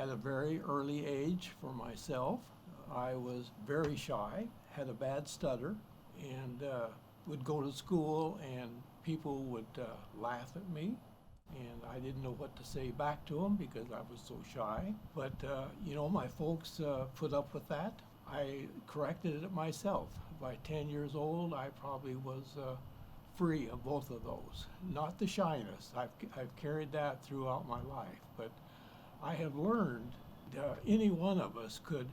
at a very early age for myself. I was very shy, had a bad stutter, and would go to school and people would laugh at me. And I didn't know what to say back to them because I was so shy. But, my folks put up with that. I corrected it myself. By 10 years old, I probably was free of both of those. Not the shyness. I've carried that throughout my life. But I have learned any one of us could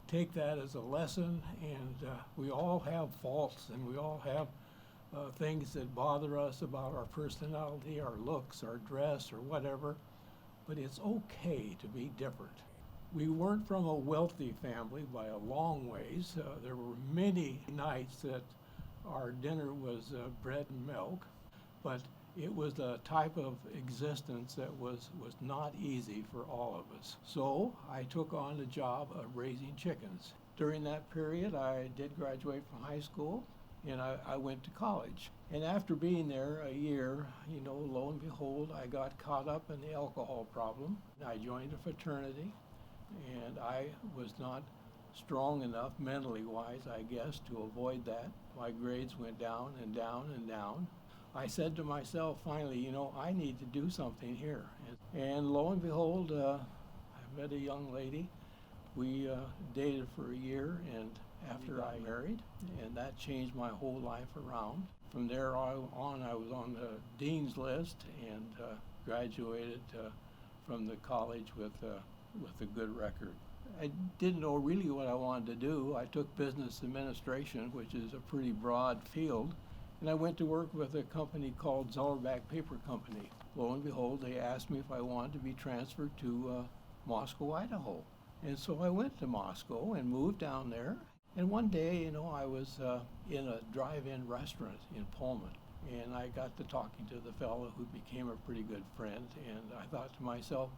take that as a lesson, and we all have faults and we all have things that bother us about our personality, our looks, our dress, or whatever, but it's okay to be different. We weren't from a wealthy family by a long ways. There were many nights that our dinner was bread and milk, but it was a type of existence that was not easy for all of us. So I took on the job of raising chickens. During that period, I did graduate from high school, and I went to college. And after being there a year, lo and behold, I got caught up in the alcohol problem. I joined a fraternity, and I was not strong enough mentally wise, I guess, to avoid that. My grades went down and down and down. I said to myself, finally, I need to do something here. And lo and behold, I met a young lady. We dated for a year, and after I married, and that changed my whole life around. From there on, I was on the dean's list and graduated from the college with a good record. I didn't know really what I wanted to do. I took business administration, which is a pretty broad field, and I went to work with a company called Zellerbach Paper Company. Lo and behold, they asked me if I wanted to be transferred to Moscow, Idaho. And so I went to Moscow and moved down there. And one day, I was in a drive-in restaurant in Pullman, and I got to talking to the fellow who became a pretty good friend, and I thought to myself,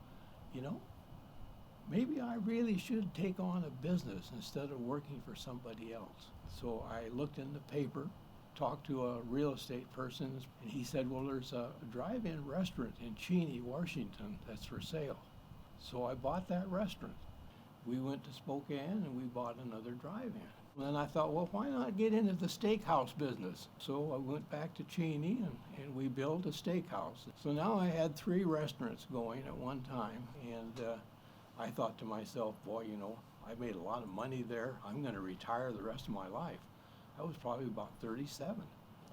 maybe I really should take on a business instead of working for somebody else. So I looked in the paper, talked to a real estate person, and he said, well, there's a drive-in restaurant in Cheney, Washington that's for sale. So I bought that restaurant. We went to Spokane and we bought another drive-in. And I thought, well, why not get into the steakhouse business? So I went back to Cheney and we built a steakhouse. So now I had 3 restaurants going at one time, and I thought to myself, boy, I made a lot of money there. I'm going to retire the rest of my life. I was probably about 37.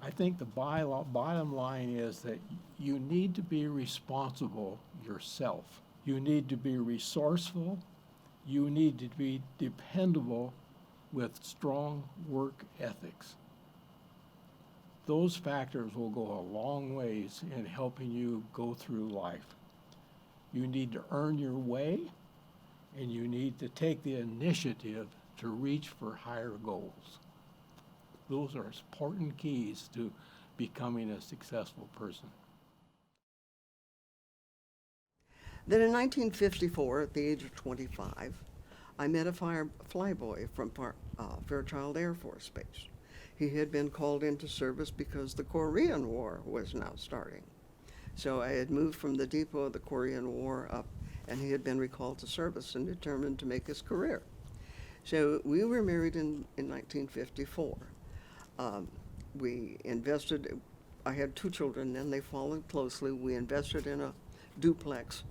I think the bottom line is that you need to be responsible yourself. You need to be resourceful. You need to be dependable with strong work ethics. Those factors will go a long ways in helping you go through life. You need to earn your way, and you need to take the initiative to reach for higher goals. Those are important keys to becoming a successful person. Then in 1954, at the age of 25, I met a flyboy from Fairchild Air Force Base. He had been called into service because the Korean War was now starting. So I had moved from the depot of the Korean War up, and he had been recalled to service and determined to make his career. So we were married in 1954. We invested, I had 2 children then, they followed closely. We invested in a duplex.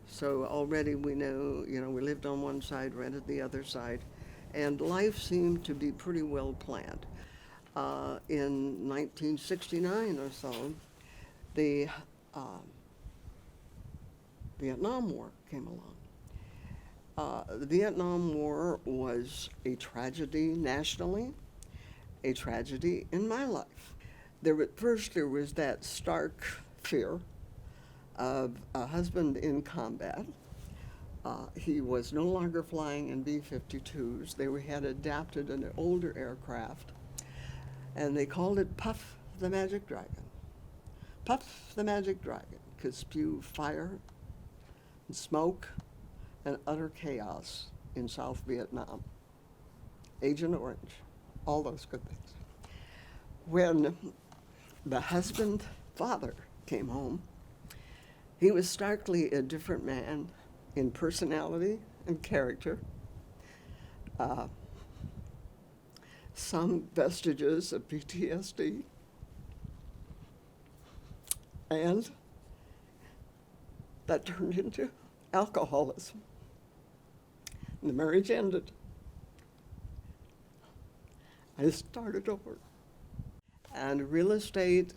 So already we know, we lived on one side, rented the other side, and life seemed to be pretty well planned. In 1969 or so, the Vietnam War came along. The Vietnam War was a tragedy nationally, a tragedy in my life. First there was that stark fear of a husband in combat. He was no longer flying in B-52s. They had adapted an older aircraft, and they called it Puff the Magic Dragon. Puff the Magic Dragon could spew fire and smoke and utter chaos in South Vietnam. Agent Orange, all those good things. When the father came home, he was starkly a different man in personality and character, some vestiges of PTSD, and that turned into alcoholism. The marriage ended. I started over. And real estate,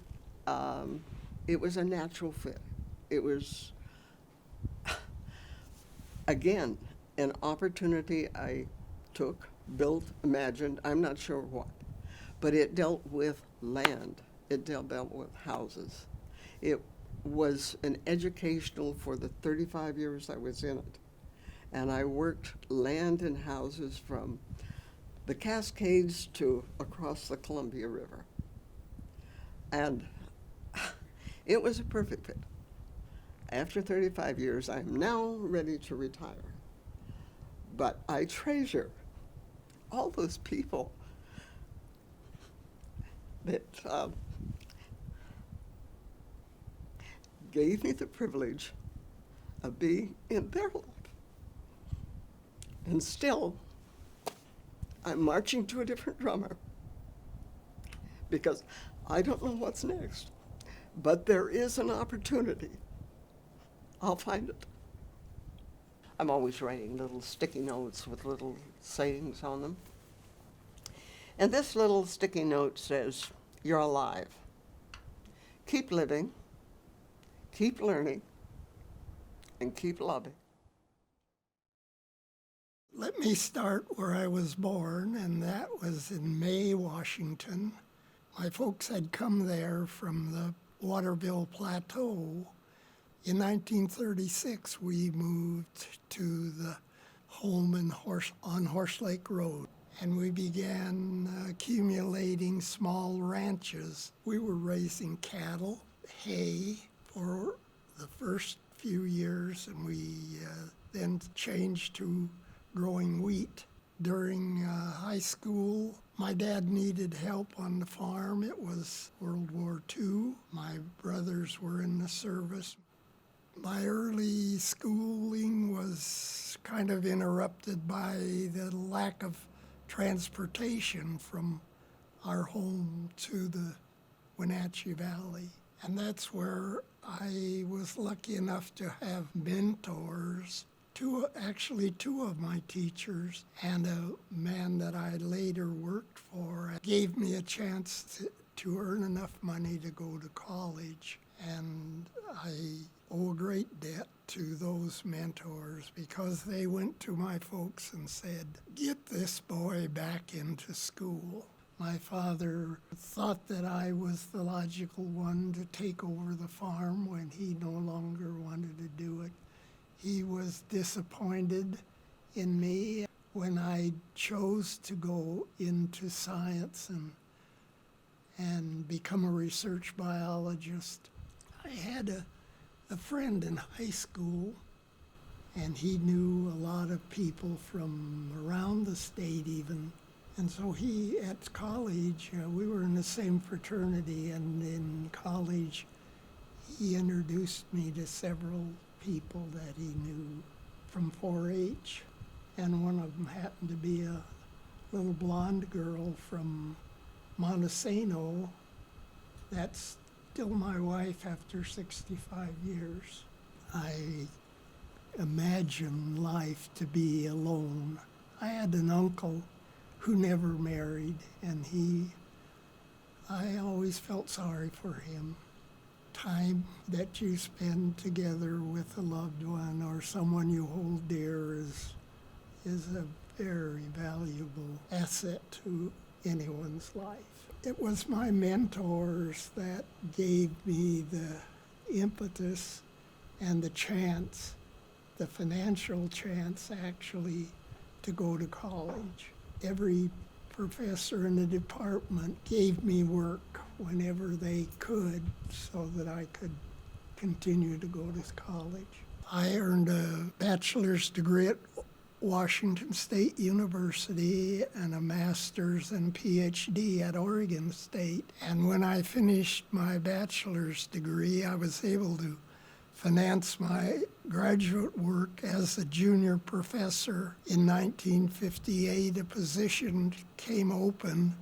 it was a natural fit. It was, again, an opportunity I took, built, imagined, I'm not sure what. But it dealt with land. It dealt with houses. It was an educational for the 35 years I was in it. And I worked land and houses from the Cascades to across the Columbia River. And it was a perfect fit. After 35 years, I'm now ready to retire. But I treasure all those people that gave me the privilege of being in their life. And still, I'm marching to a different drummer because I don't know what's next. But there is an opportunity. I'll find it. I'm always writing little sticky notes with little sayings on them. And this little sticky note says, "You're alive. Keep living, keep learning, and keep loving." Let me start where I was born, and that was in May, Washington. My folks had come there from the Waterville Plateau. In 1936, we moved to the home on Horse Lake Road, and we began accumulating small ranches. We were raising cattle, hay for the first few years, and we then changed to growing wheat. During high school, my dad needed help on the farm. It was World War II. My brothers were in the service. My early schooling was kind of interrupted by the lack of transportation from our home to the Wenatchee Valley. And that's where I was lucky enough to have mentors. Two of my teachers and a man that I later worked for gave me a chance to earn enough money to go to college. And I owe a great debt to those mentors because they went to my folks and said, "Get this boy back into school." My father thought that I was the logical one to take over the farm when he no longer wanted to do it. He was disappointed in me when I chose to go into science and become a research biologist. I had a friend in high school, and he knew a lot of people from around the state even. And so at college, we were in the same fraternity, and in college, he introduced me to several people that he knew from 4-H, and one of them happened to be a little blonde girl from Montesano. That's still my wife after 65 years. I imagine life to be alone. I had an uncle who never married, and I always felt sorry for him. Time that you spend together with a loved one or someone you hold dear is a very valuable asset to anyone's life. It was my mentors that gave me the impetus and the chance, the financial chance actually, to go to college. Every professor in the department gave me work whenever they could so that I could continue to go to college. I earned a bachelor's degree at Washington State University and a master's and PhD at Oregon State. And when I finished my bachelor's degree, I was able to finance my graduate work as a junior professor. In 1958, a position came open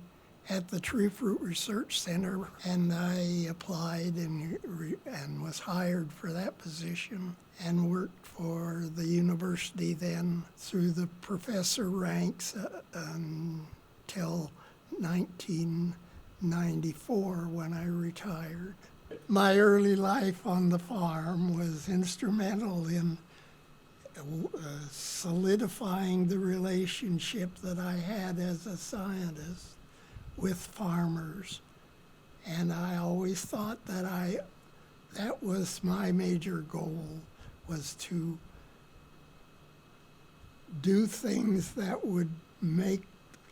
at the Tree Fruit Research Center, and I applied and was hired for that position and worked for the university then through the professor ranks until 1994 when I retired. My early life on the farm was instrumental in solidifying the relationship that I had as a scientist with farmers. And I always thought that that was my major goal, was to do things that would make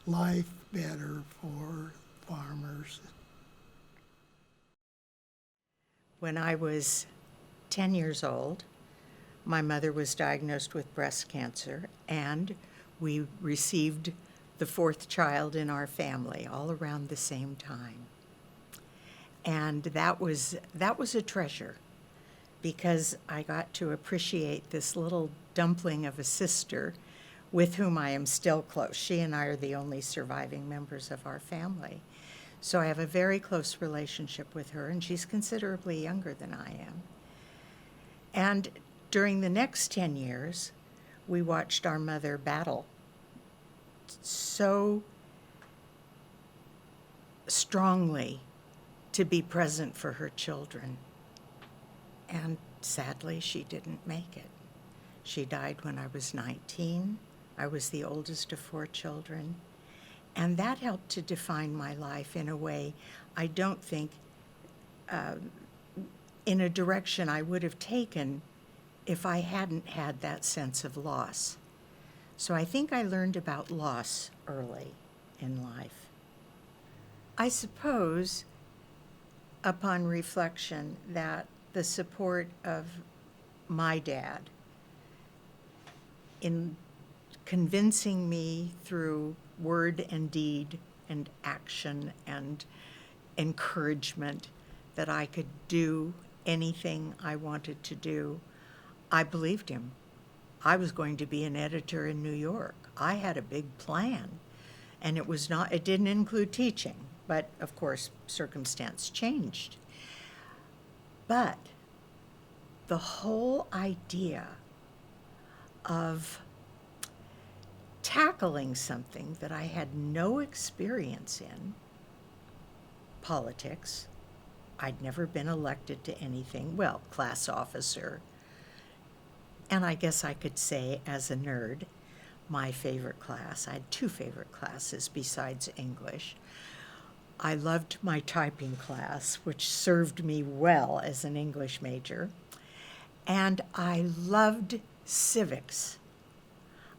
life better for farmers. When I was 10 years old, my mother was diagnosed with breast cancer, and we received the fourth child in our family all around the same time. And that was a treasure, because I got to appreciate this little dumpling of a sister with whom I am still close. She and I are the only surviving members of our family. So I have a very close relationship with her, and she's considerably younger than I am. And during the next 10 years, we watched our mother battle so strongly to be present for her children. And sadly, she didn't make it. She died when I was 19. I was the oldest of 4 children. And that helped to define my life in a way I don't think in a direction I would have taken if I hadn't had that sense of loss. So I think I learned about loss early in life. I suppose, upon reflection, that the support of my dad in convincing me through word and deed and action and encouragement that I could do anything I wanted to do, I believed him. I was going to be an editor in New York. I had a big plan, and it didn't include teaching, but of course circumstance changed. But the whole idea of tackling something that I had no experience in, politics. I'd never been elected to anything, well, class officer. And I guess I could say, as a nerd, my favorite class, I had 2 favorite classes besides English. I loved my typing class, which served me well as an English major. And I loved civics.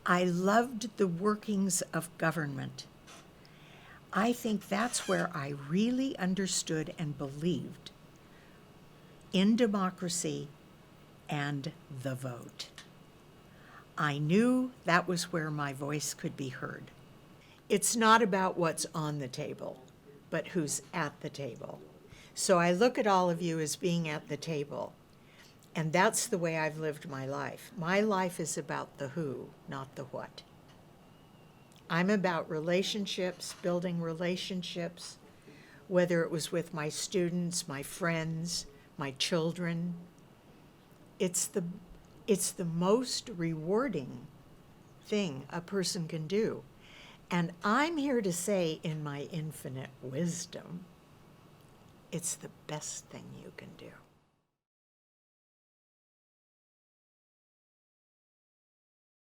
I loved the workings of government. I think that's where I really understood and believed in democracy and the vote. I knew that was where my voice could be heard. It's not about what's on the table, but who's at the table. So I look at all of you as being at the table. And that's the way I've lived my life. My life is about the who, not the what. I'm about relationships, building relationships, whether it was with my students, my friends, my children. It's the most rewarding thing a person can do. And I'm here to say, in my infinite wisdom, it's the best thing